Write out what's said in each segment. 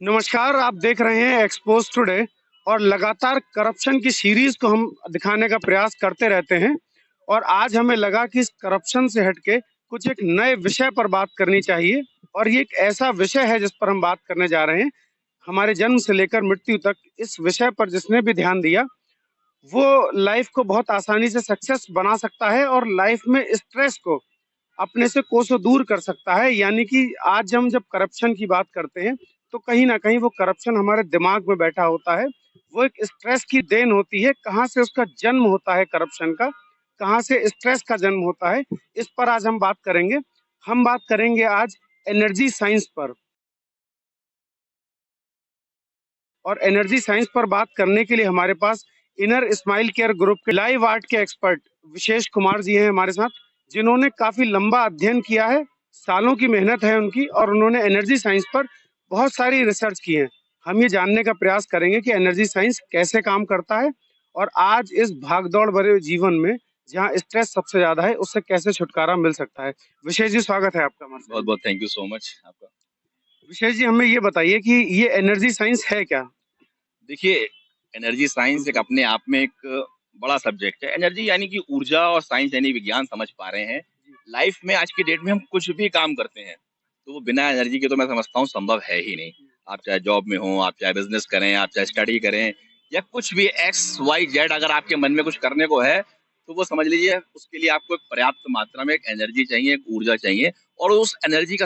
नमस्कार, आप देख रहे हैं एक्सपोज टुडे और लगातार करप्शन की सीरीज को हम दिखाने का प्रयास करते रहते हैं और आज हमें लगा कि इस करप्शन से हटके कुछ एक नए विषय पर बात करनी चाहिए और ये एक ऐसा विषय है जिस पर हम बात करने जा रहे हैं। हमारे जन्म से लेकर मृत्यु तक इस विषय पर जिसने भी ध्यान दिया वो लाइफ को बहुत आसानी से सक्सेस बना सकता है और लाइफ में स्ट्रेस को अपने से कोसों दूर कर सकता है। यानी कि आज हम जब करप्शन की बात करते हैं तो कहीं ना कहीं वो करप्शन हमारे दिमाग में बैठा होता है। वो एक स्ट्रेस की देन होती है। कहाँ से उसका जन्म होता है करप्शन का, कहाँ से स्ट्रेस का जन्म होता है, इस पर आज हम बात करेंगे। हम बात करेंगे आज एनर्जी साइंस पर और एनर्जी साइंस पर बात करने के लिए हमारे पास इनर स्माइल केयर ग्रुप के लाइव आर्ट के एक्सपर्ट विशेष कुमार जी हैं हमारे साथ, जिन्होंने काफी लंबा अध्ययन किया है। सालों की मेहनत है उनकी और उन्होंने एनर्जी साइंस पर बहुत सारी रिसर्च की है। हम ये जानने का प्रयास करेंगे कि एनर्जी साइंस कैसे काम करता है और आज इस भागदौड़ भरे जीवन में जहाँ स्ट्रेस सबसे ज्यादा है उससे कैसे छुटकारा मिल सकता है। विशेष जी, स्वागत है आपका हमारे साथ। बहुत बहुत थैंक यू सो मच आपका। विशेष जी, हमें ये बताइए कि ये एनर्जी साइंस है क्या? देखिए, एनर्जी साइंस एक अपने आप में एक बड़ा सब्जेक्ट है। एनर्जी यानी कि ऊर्जा और साइंस यानी विज्ञान समझ पा रहे हैं। लाइफ में आज की डेट में हम कुछ भी काम करते हैं तो वो बिना एनर्जी के तो मैं समझता हूँ संभव है ही नहीं। आप चाहे जॉब में हो, आप चाहे बिजनेस करें, आप चाहे स्टडी करें या कुछ भी एक्स वाई जेड, अगर आपके मन में कुछ करने को है तो वो समझ लीजिए उसके लिए आपको एक पर्याप्त मात्रा में एक एनर्जी चाहिए, एक ऊर्जा चाहिए। और उस एनर्जी का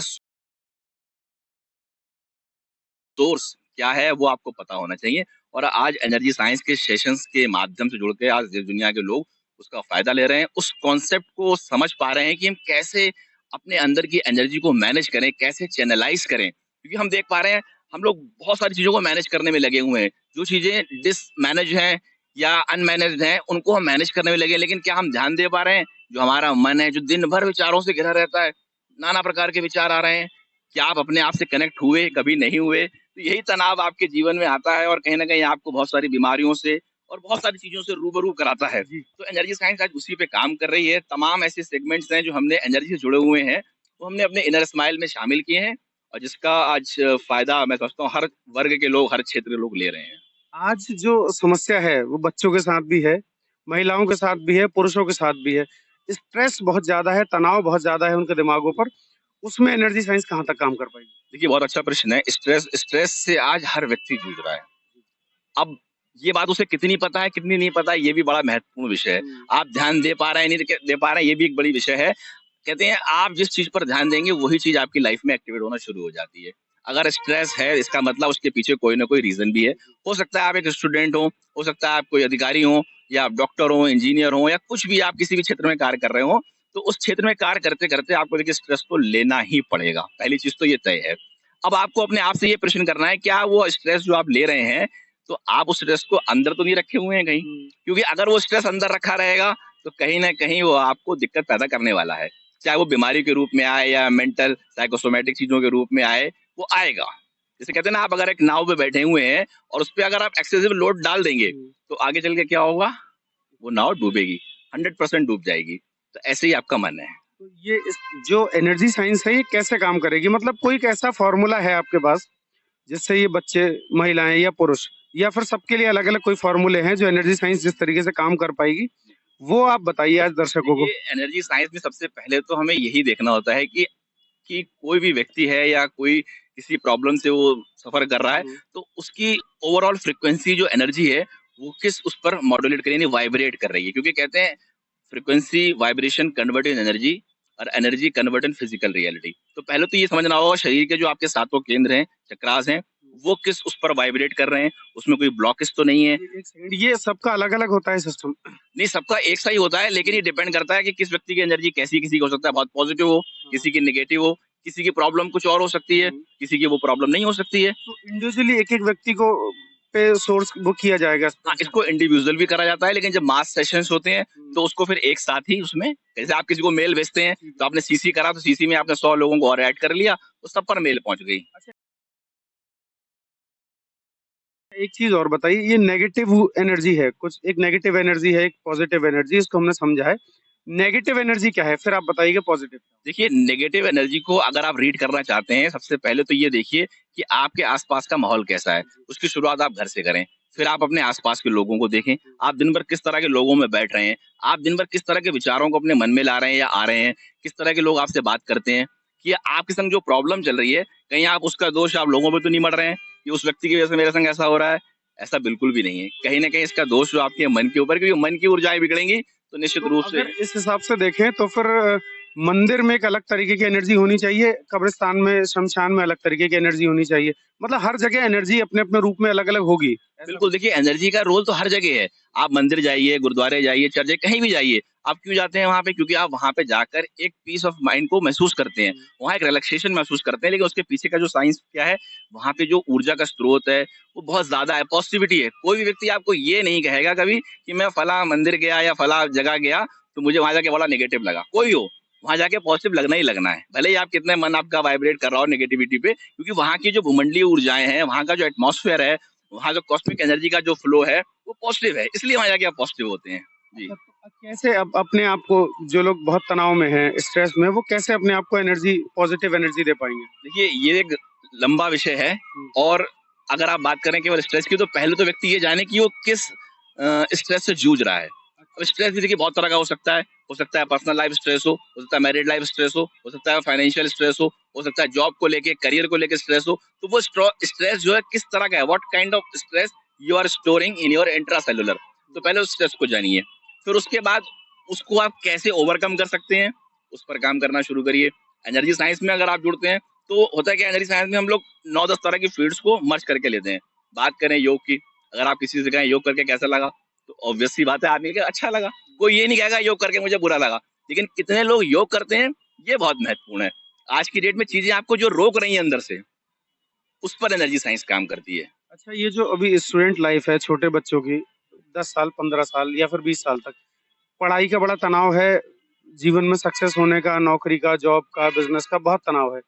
सोर्स क्या है वो आपको पता होना चाहिए। और आज एनर्जी साइंस के सेशंस के माध्यम से जुड़ के आज देश दुनिया के लोग उसका फायदा ले रहे हैं, उस कॉन्सेप्ट को समझ पा रहे हैं कि हम कैसे अपने अंदर की एनर्जी को मैनेज करें, कैसे चैनलाइज करें। क्योंकि हम देख पा रहे हैं हम लोग बहुत सारी चीजों को मैनेज करने में लगे हुए हैं। जो चीजें डिसमैनेज हैं या अनमैनेज्ड हैं उनको हम मैनेज करने में लगे हैं, लेकिन क्या हम ध्यान दे पा रहे हैं? जो हमारा मन है, जो दिन भर विचारों से घिरा रहता है, नाना प्रकार के विचार आ रहे हैं, क्या आप अपने आप से कनेक्ट हुए? कभी नहीं हुए। तो यही तनाव आपके जीवन में आता है और कहीं न कहीं आपको बहुत सारी बीमारियों से और बहुत सारी चीज़ों से रूबरू कराता है। जी। तो एनर्जी साइंस आज उसी पे काम कर रही है। तमाम ऐसे सेगमेंट्स हैं जो हमने एनर्जी से जुड़े हुए हैं, वो हमने अपने इनर स्माइल में शामिल किए हैं और जिसका आज फ़ायदा मैं समझता हूँ हर वर्ग के लोग, हर क्षेत्र के लोग ले रहे हैं। आज जो समस्या है वो बच्चों के साथ भी है, महिलाओं के साथ भी है, पुरुषों के साथ भी है। स्ट्रेस बहुत ज़्यादा है, तनाव बहुत ज़्यादा है उनके दिमागों पर। उसमें एनर्जी साइंस कहाँ तक काम कर पाएगी? देखिए, बहुत अच्छा प्रश्न है। स्ट्रेस स्ट्रेस से आज हर व्यक्ति जूझ रहा है। अब ये बात उसे कितनी पता है, कितनी नहीं पता है, ये भी बड़ा महत्वपूर्ण विषय है। आप ध्यान दे पा रहे हैं, नहीं दे पा रहे हैं, ये भी एक बड़ी विषय है। कहते हैं आप जिस चीज़ पर ध्यान देंगे वही चीज़ आपकी लाइफ में एक्टिवेट होना शुरू हो जाती है। अगर स्ट्रेस है इसका मतलब उसके पीछे कोई ना कोई रीज़न भी है। हो सकता है आप एक स्टूडेंट हो सकता है आप कोई अधिकारी हो या आप डॉक्टर हो, इंजीनियर हो या कुछ भी आप किसी भी क्षेत्र में कार्य कर रहे हो, तो उस क्षेत्र में कार्य करते-करते आपको देखिए स्ट्रेस तो लेना ही पड़ेगा। पहली चीज़ तो ये तय है। अब आपको अपने आप से ये प्रश्न करना है क्या वो स्ट्रेस जो आप ले रहे हैं तो आप उस स्ट्रेस को अंदर तो नहीं रखे हुए हैं कहीं? क्योंकि अगर वो स्ट्रेस अंदर रखा रहेगा तो कहीं न कहीं वो आपको दिक्कत पैदा करने वाला है। चाहे वो बीमारी के रूप में आए या मेंटल साइकोसोमैटिक चीज़ों के रूप में आए, वो आएगा। जैसे कहते हैं ना आप अगर एक नाव पे बैठे हुए हैं और उसपे अगर आप एक्सेसिव लोड डाल देंगे, तो आगे चल के क्या होगा? वो नाव डूबेगी, 100% डूब जाएगी। तो ऐसे ही आपका मन है। तो ये इस जो एनर्जी साइंस है ये कैसे काम करेगी? मतलब कोई एक ऐसा फ़ॉर्मूला है आपके पास जिससे ये बच्चे, महिलाएँ या पुरुष या फिर सबके लिए अलग-अलग कोई फ़ॉर्मूले हैं जो एनर्जी साइंस जिस तरीके से काम कर पाएगी? वो आप बताइए आज दर्शकों को। देखिए, एनर्जी साइंस में सबसे पहले तो हमें यही देखना होता है कि कोई भी व्यक्ति है या कोई किसी प्रॉब्लम से वो सफ़र कर रहा है, तो उसकी ओवरऑल फ्रीक्वेंसी जो एनर्जी है, वो किस उस पर मॉड्यूलेट कर रही है, यानी वाइब्रेट कर रही है। क्योंकि कहते हैं frequency vibration convert in energy और energy convert in physical reality. तो पहले तो ये समझना होगा शरीर के जो आपके सातों केंद्र हैं, चक्रास हैं, वो किस उस पर वाइब्रेट कर रहे हैं, उसमें कोई ब्लॉकेज तो नहीं है। एक सेकंड, ये सबका अलग-अलग होता है सिस्टम? नहीं, सबका एक सा ही होता है, लेकिन ये डिपेंड करता है कि किस व्यक्ति की एनर्जी कैसी, किसी की हो सकता है बहुत पॉजिटिव हो, किसी की नेगेटिव हो, किसी की प्रॉब्लम कुछ और हो सकती है, किसी की वो प्रॉब्लम नहीं हो सकती है। तो इंडिविजुअली एक-एक व्यक्ति को पे सोर्स वो किया जाएगा? हाँ, इसको इंडिविजुअल भी करा जाता है, लेकिन जब मास सेशंस होते हैं, तो उसको फिर एक साथ ही उसमें जैसे आप किसी को मेल भेजते हैं, तो आपने सीसी करा, तो सीसी में आपने 100 लोगों को और ऐड कर लिया, तो सब पर मेल पहुँच गई। एक चीज़ और बताइए, ये नेगेटिव एनर्जी है, कुछ एक नेगेटिव एनर्जी है, एक पॉजिटिव एनर्जी, इसको हमने समझा है। नेगेटिव एनर्जी क्या है? फिर आप बताइए कि पॉजिटिव क्या है? देखिए, नेगेटिव एनर्जी को अगर आप रीड करना चाहते हैं, सबसे पहले तो ये देखिए कि आपके आसपास का माहौल कैसा है। उसकी शुरुआत आप घर से करें, फिर आप अपने आसपास के लोगों को देखें, आप दिन भर किस तरह के लोगों में बैठ रहे हैं, आप दिन भर किस तरह के विचारों को अपने मन में ला रहे हैं या आ रहे हैं, किस तरह के लोग आपसे बात करते हैं, कि आपके संग जो प्रॉब्लम चल रही है, कहीं आप उसका दोष आप लोगों पे तो नहीं मढ़ रहे हैं, कि उस व्यक्ति की वजह से मेरे संग ऐसा हो रहा है, ऐसा बिल्कुल भी नहीं है। कहीं न कहीं इसका दोष जो आपके मन के ऊपर, क्योंकि मन की ऊर्जाएँ बिगड़ेंगी, तो निश्चित तो रूप से अगर इस हिसाब से देखें तो फिर मंदिर में एक अलग तरीके की एनर्जी होनी चाहिए, कब्रिस्तान में, शमशान में अलग तरीके की एनर्जी होनी चाहिए। मतलब हर जगह एनर्जी अपने-अपने रूप में अलग-अलग होगी। ऐसा बिल्कुल, देखिए एनर्जी का रोल तो हर जगह है। आप मंदिर जाइए, गुरुद्वारे जाइए, चर्च जाइए, कहीं भी जाइए। आप क्यों जाते हैं वहाँ पे? क्योंकि आप वहाँ पे जाकर एक पीस ऑफ माइंड को महसूस करते हैं। हुँ। वहाँ एक रिलैक्सेशन महसूस करते हैं, लेकिन उसके पीछे का जो साइंस क्या है, वहाँ पे जो ऊर्जा का स्रोत है, वो बहुत ज़्यादा है, पॉज़िटिविटी है। कोई भी व्यक्ति आपको ये नहीं कहेगा कभी कि मैं फलाँ मंदिर गया या फलाँ जगह गया, तो मुझे वहाँ जाके बड़ा नेगेटिव लगा। कोई हो, वहाँ जाके पॉज़िटिव लगना ही लगना है। भले ही आप कितने मन आपका वाइब्रेट कर रहा हो नेगेटिविटी पे, क्योंकि वहाँ की जो भूमंडलीय ऊर्जाएँ हैं, वहाँ का जो एटमॉस्फेयर है, वहाँ जो कॉस्मिक एनर्जी का जो फ्लो है, वो पॉजिटिव है, इसलिए वहाँ जाके आप पॉजिटिव होते हैं। जी। अच्छा, तो कैसे अपने आप को, जो लोग बहुत तनाव में हैं, स्ट्रेस में, वो कैसे अपने आप को एनर्जी, पॉजिटिव एनर्जी दे पाएँगे? देखिए, ये एक लंबा विषय है हुँ। और अगर आप बात करें केवल स्ट्रेस की, तो पहले तो व्यक्ति ये जाने कि वो किस स्ट्रेस से जूझ रहा है। अब अच्छा। स्ट्रेस भी देखिए बहुत तरह का हो सकता है पर्सनल लाइफ स्ट्रेस हो सकता है मैरिड लाइफ स्ट्रेस हो सकता है फाइनेंशियल स्ट्रेस हो सकता है जॉब को लेके, करियर को लेके स्ट्रेस हो। तो वो स्ट्रेस जो है किस तरह का है, what kind of stress you are storing in your intracellular. तो पहले उस स्ट्रेस को जानिए, फिर उसके बाद उसको आप कैसे ओवरकम कर सकते हैं, उस पर काम करना शुरू करिए। एनर्जी साइंस में अगर आप जुड़ते हैं, तो होता है क्या, एनर्जी साइंस में हम लोग 9-10 तरह की फील्ड्स को मर्ज करके लेते हैं। बात करें योग की, अगर आप किसी से कहें योग करके कैसा लगा, तो ऑब्वियस सी बात है आदमी का अच्छा लगा। कोई ये नहीं कहेगा योग करके मुझे बुरा लगा। लेकिन कितने लोग योग करते हैं, ये बहुत महत्वपूर्ण है। आज की डेट में चीज़ें आपको जो रोक रही हैं अंदर से, उस पर एनर्जी साइंस काम करती है। अच्छा, ये जो अभी स्टूडेंट लाइफ़ है छोटे बच्चों की, 10 साल, 15 साल या फिर 20 साल तक, पढ़ाई का बड़ा तनाव है, जीवन में सक्सेस होने का, नौकरी का, जॉब का, बिज़नेस का बहुत तनाव है।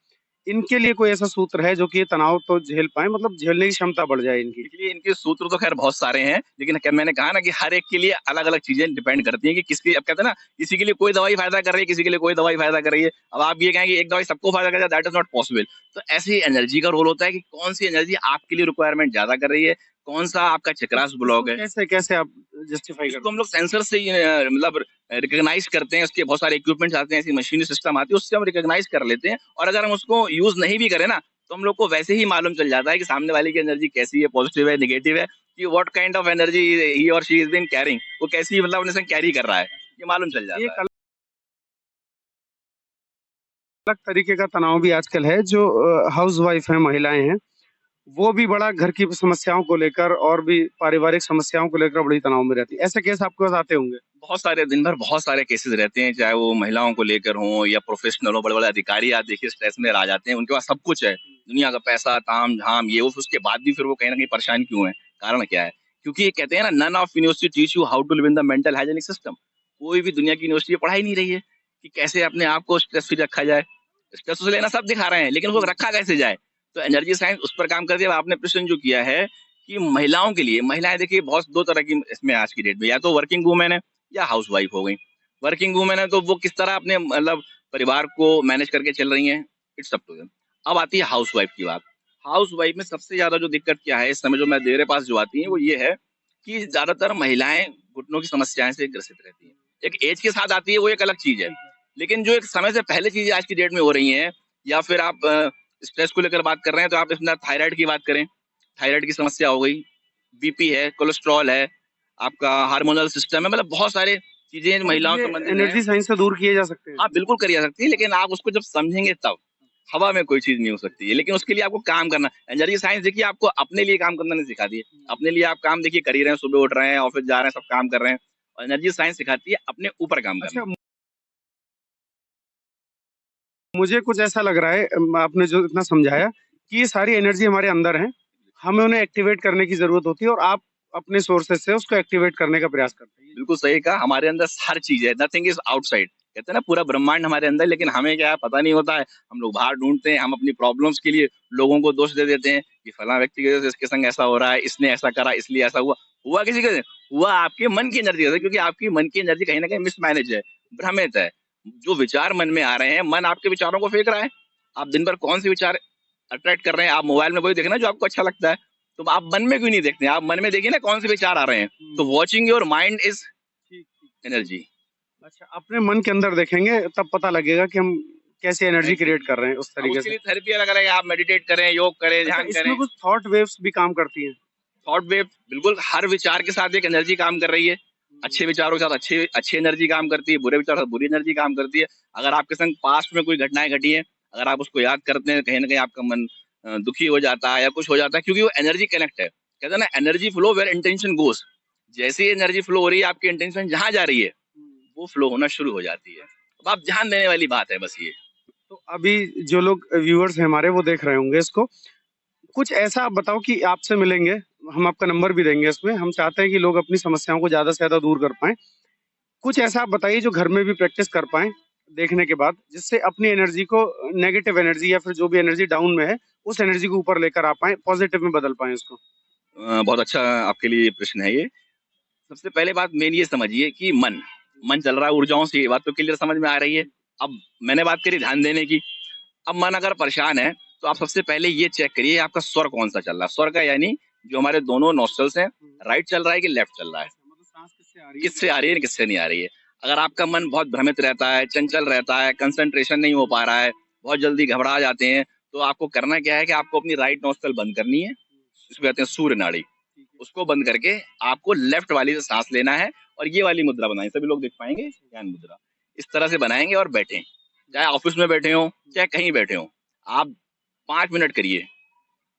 इनके लिए कोई ऐसा सूत्र है जो कि ये तनाव तो झेल पाएँ, मतलब झेलने की क्षमता बढ़ जाए इनकी? देखिए, इनके सूत्र तो ख़ैर बहुत सारे हैं, लेकिन क्या मैंने कहा ना कि हर एक के लिए अलग-अलग चीज़ें डिपेंड करती हैं कि किसकी, अब कहते हैं ना, किसी के लिए कोई दवाई फ़ायदा कर रही है, किसी के लिए कोई दवाई फ़ायदा कर रही है। अब आप ये कहें कि एक दवाई सबको फ़ायदा कर जाए, दैट इज़ नॉट पॉसिबल। तो ऐसे ही एनर्जी का रोल होता है कि कौन-सी एनर्जी आपके लिए रिक्वायरमेंट ज़्यादा कर रही है, कौन-सा आपका तो चक्रराशि इसको ब्लॉक है। कैसे कैसे आप जस्टिफ़ाई इसको करते हम हैं? लोग सेंसर से ही मतलब रिकॉग्नाइज़ करते हैं, उसके बहुत सारे इक्विपमेंट्स आते हैं, ऐसी मशीनरी सिस्टम आती है, उससे हम रिकॉग्नाइज़ कर लेते हैं और अगर हम उसको यूज़ नहीं भी करें ना, तो हम लोग को वैसे ही मालूम चल जाता है कि सामने वाले की एनर्जी कैसी है, पॉजिटिव है, नेगेटिव है, कि व्हाट काइंड ऑफ एनर्जी ही और शी इज़ बीन कैरिंग, वो कैसी मतलब अपने संग कैरी कर रहा है, ये मालूम चल जाता एक है। अलग तरीके का तनाव भी आजकल है, जो हाउसवाइफ़ हैं, महिलाएँ हैं, वो भी बड़ा घर की समस्याओं को लेकर और भी पारिवारिक समस्याओं को लेकर बड़ी तनाव में रहती है। ऐसे केस आपके पास आते होंगे? बहुत सारे दिन भर बहुत सारे केसेस रहते हैं, चाहे वो महिलाओं को लेकर हों या प्रोफेशनल हो, बड़े-बड़े अधिकारी आप देखिए स्ट्रेस में आ जाते हैं, उनके पास सब कुछ है, दुनिया का पैसा, ताम-झाम, ये वो, फिर उसके बाद भी फिर वो कहीं न कहीं परेशान क्यों हैं? कारण क्या है? क्योंकि ये कहते हैं ना, none of university teach you how to live in the mental hygienic system. कोई भी दुनिया की यूनिवर्सिटी पढ़ा ही नहीं रही है कि कैसे अपने आप को स्ट्रेस फ्री रखा जाए। स्ट्रेस तो लेना सब दिखा रहे हैं, लेकिन वो हुँ। रखा कैसे जाए? तो एनर्जी साइंस उस पर काम करती है। अब आपने प्रश्न जो किया है कि महिलाओं के लिए, महिलाएँ देखिए बहुत 2 तरह की इसमें आज की डेट में, या तो वर्किंग वूमेन है या हाउसवाइफ हो गई। वर्किंग वूमेन है तो वो किस तरह अपने मतलब परिवार को मैनेज करके चल रही हैं, इट्स अप टू देम। अब आती है हाउसवाइफ की बात। हाउसवाइफ में सबसे ज़्यादा जो दिक्कत क्या है इस समय, जो मेरे पास जो आती हैं, वो ये है कि ज़्यादातर महिलाएँ घुटनों की समस्याएँ से ग्रसित रहती हैं। एक एज के साथ आती है, वो एक अलग चीज़ है। ठीक है। लेकिन जो एक समय से पहले चीज़ें आज की डेट में हो रही हैं, या फिर आप स्ट्रेस को लेकर बात कर रहे हैं, तो आप इसमें थायराइड की बात करें, थायराइड की समस्या हो गई, बीपी है, कोलेस्ट्रॉल है, आपका हार्मोनल सिस्टम है, मतलब बहुत सारे चीज़ें और महिलाओं ये से संबंधित हैं। एनर्जी साइंस से दूर किए जा सकते हैं? हाँ, बिल्कुल करी जा सकती है, लेकिन आप उसको जब समझेंगे तब। हवा में कोई चीज़ नहीं हो सकती है, लेकिन उसके लिए आपको काम करना, एनर्जी साइंस देखिए आपको अपने लिए काम करना नहीं सिखाती है। अपने लिए आप काम देखिए कर ही रहे हैं, सुबह उठ रहे हैं, ऑफ़िस जा रहे हैं, सब काम कर रहे हैं, और एनर्जी साइंस सिखाती है अपने ऊपर काम करना। अच्छा, मुझे कुछ ऐसा लग रहा है, आपने जो इतना समझाया कि ये सारी एनर्जी हमारे अंदर है, हमें उन्हें एक्टिवेट करने की ज़रूरत होती है और आप अपने सोर्सेज़ से उसको एक्टिवेट करने का प्रयास करते हैं। बिल्कुल सही कहा, हमारे अंदर हर चीज़ है, नथिंग इज़ आउटसाइड। कहते हैं ना, पूरा ब्रह्मांड हमारे अंदर है, लेकिन हमें क्या है पता नहीं होता है। हम लोग बाहर ढूँढते हैं, हम अपनी प्रॉब्लम्स के लिए लोगों को दोष दे देते हैं कि फलाँ व्यक्ति की वजह से इसके संग ऐसा हो रहा है, इसने ऐसा करा इसलिए ऐसा हुआ। हुआ किसी के, हुआ आपके मन की एनर्जी से, क्योंकि आपकी मन की एनर्जी कहीं न कहीं मिसमैनेज है, भ्रमित है। जो विचार मन में आ रहे हैं, मन आपके विचारों को फेंक रहा है। आप दिन भर कौन से विचार अट्रैक्ट कर रहे हैं। आप मोबाइल में वही देखना जो आपको अच्छा लगता है, तो आप मन में क्यों नहीं देखते? आप मन में देखिए ना कौन से विचार आ रहे हैं। तो वॉचिंग योर माइंड इज ठीक, ठीक। एनर्जी। अच्छा, अपने मन के अंदर देखेंगे तब पता लगेगा कि हम कैसे एनर्जी क्रिएट कर रहे हैं उस अब तरीके उसके से। लिए थेरेपी अलग-अलग है, आप मेडिटेट करें, योग करें, अच्छा, ध्यान इसमें करें। कुछ थॉट वेव्स भी काम करती हैं? थॉट वेव बिल्कुल हर विचार के साथ एक एनर्जी काम कर रही है। अच्छे विचारों के साथ अच्छी एनर्जी काम करती है, बुरे विचारों के साथ बुरी एनर्जी काम करती है। अगर आपके संग पास्ट में कोई घटनाएँ घटी हैं, अगर आप उसको याद करते हैं, कहीं न कहीं आपका मन दुखी हो जाता है या कुछ हो जाता है, क्योंकि वो एनर्जी कनेक्ट है। कहते हैं ना, energy flow where intention goes. जैसे ही एनर्जी फ्लो हो रही है, आपकी इंटेंशन जहाँ जा रही है, वो फ्लो होना शुरू हो जाती है। अब आप ध्यान देने वाली बात है बस ये। तो अभी जो लोग व्यूअर्स हैं हमारे वो देख रहे होंगे इसको, कुछ ऐसा आप बताओ कि आपसे मिलेंगे, हम आपका नंबर भी देंगे इसमें, हम चाहते हैं कि लोग अपनी समस्याओं को ज़्यादा से ज़्यादा दूर कर पाएँ। कुछ ऐसा आप बताइए जो घर में भी प्रैक्टिस कर पाएँ, देखने के बाद, जिससे अपनी एनर्जी को नेगेटिव एनर्जी या फिर जो भी एनर्जी डाउन में है, उस एनर्जी को ऊपर लेकर आ पाएँ, पॉज़िटिव में बदल पाएँ उसको। बहुत अच्छा आपके लिए प्रश्न है ये। सबसे पहले बात मेन ये समझिए कि मन चल रहा है ऊर्जाओं से, ये बात तो क्लियर समझ में आ रही है। अब मैंने बात करी ध्यान देने की। अब मन अगर परेशान है, तो आप सबसे पहले ये चेक करिए आपका स्वर कौन-सा चल रहा है। स्वर का यानी जो हमारे दोनों नॉस्ट्रल्स हैं, राइट चल रहा है कि लेफ्ट चल रहा है? मतलब साँस किससे आ रही है? किससे आ रही है, किससे नहीं आ रही है। अगर आपका मन बहुत भ्रमित रहता है, चंचल रहता है, कंसंट्रेशन नहीं हो पा रहा है, बहुत जल्दी घबरा जाते हैं, तो आपको करना क्या है कि आपको अपनी राइट नॉस्ट्रल बंद करनी है, इसको कहते हैं सूर्य नाड़ी। उसको बंद करके आपको लेफ्ट वाली से सांस लेना है और ये वाली मुद्रा बनाएं, सभी लोग देख पाएंगे ध्यान मुद्रा। इस तरह से बनाएंगे और बैठें, चाहे ऑफिस में बैठे हो चाहे कहीं बैठे हो, आप 5 मिनट करिए।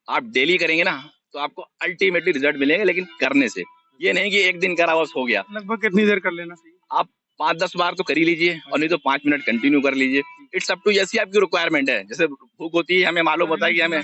आप डेली करेंगे ना तो आपको अल्टीमेटली रिजल्ट मिलेंगे, लेकिन करने से। ये नहीं कि एक दिन करा बस हो गया। लगभग कितनी देर कर लेना चाहिए? आप 5-10 बार तो कर ही लीजिए और नहीं तो 5 मिनट कंटिन्यू कर लीजिए। इट्स अप टू जैसी आपकी रिक्वायरमेंट है। जैसे भूख होती है, हमें मालूम होता है कि हमें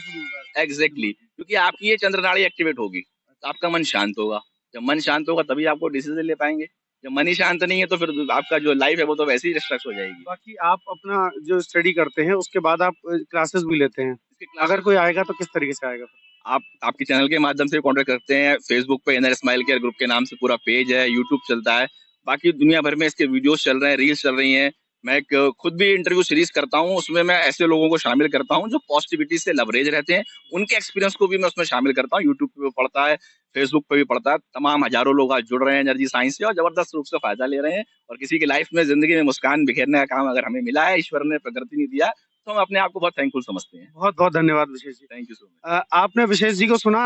एग्जैक्टली, क्योंकि आपकी ये चंद्र नाड़ी एक्टिवेट होगी तो आपका मन शांत होगा। जब मन शांत होगा तभी आपको डिसीजन ले पाएंगे। जब मन ही शांत नहीं है तो फिर आपका जो लाइफ है वो तो वैसे ही डिस्ट्रक्ट हो जाएगी। बाकी आप अपना जो स्टडी करते हैं उसके बाद आप क्लासेस भी लेते हैं। इसके क्लास अगर कोई आएगा तो किस तरीके से आएगा? आप आपके चैनल के माध्यम से कांटेक्ट करते हैं। फेसबुक पे इनर स्माइल केयर ग्रुप के नाम से पूरा पेज है, यूट्यूब चलता है, बाकी दुनिया भर में इसके वीडियोस चल रहे हैं, रील्स चल रही हैं। मैं एक खुद भी इंटरव्यू सीरीज करता हूँ, उसमें मैं ऐसे लोगों को शामिल करता हूँ जो पॉजिटिविटी से लवरेज रहते हैं, उनके एक्सपीरियंस को भी मैं उसमें शामिल करता हूँ। यूट्यूब पे भी पड़ता है, फेसबुक पे भी पड़ता है। तमाम हजारों लोग आज जुड़ रहे हैं एनर्जी साइंस से और जबरदस्त रूप से फायदा ले रहे हैं। और किसी की लाइफ में, जिंदगी में मुस्कान बिखेरने का काम अगर हमें मिला है, ईश्वर ने प्रकृति ने दिया, तो हम अपने आप को बहुत थैंकफुल समझते हैं। बहुत-बहुत धन्यवाद Vishesh ji. Thank you so much. आपने विशेष जी को सुना,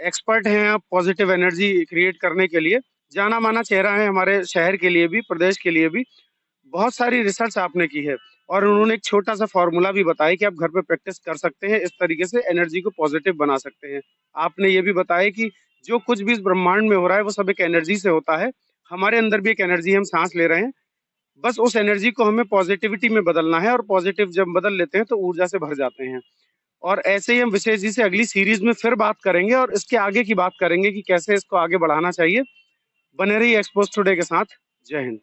एक्सपर्ट हैं आप पॉजिटिव एनर्जी क्रिएट करने के लिए, जाना-माना चेहरा है हमारे शहर के लिए भी, प्रदेश के लिए भी। बहुत सारी रिसर्च आपने की है और उन्होंने एक छोटा-सा फ़ॉर्मूला भी बताया कि आप घर पे प्रैक्टिस कर सकते हैं, इस तरीके से एनर्जी को पॉजिटिव बना सकते हैं। आपने ये भी बताया कि जो कुछ भी इस ब्रह्मांड में हो रहा है, वो सब एक एनर्जी से होता है। हमारे अंदर भी एक एनर्जी है, हम साँस ले रहे हैं। बस उस एनर्जी को हमें पॉजिटिविटी में बदलना है और पॉजिटिव जब बदल लेते हैं, तो ऊर्जा से भर जाते हैं। और ऐसे ही हम विशेष जी से अगली सीरीज़ में फिर बात करेंगे और इसके आगे की बात करेंगे कि कैसे इसको आगे बढ़ाना चाहिए। बने रहिए एक्सपोज़ टुडे के साथ। जय हिंद।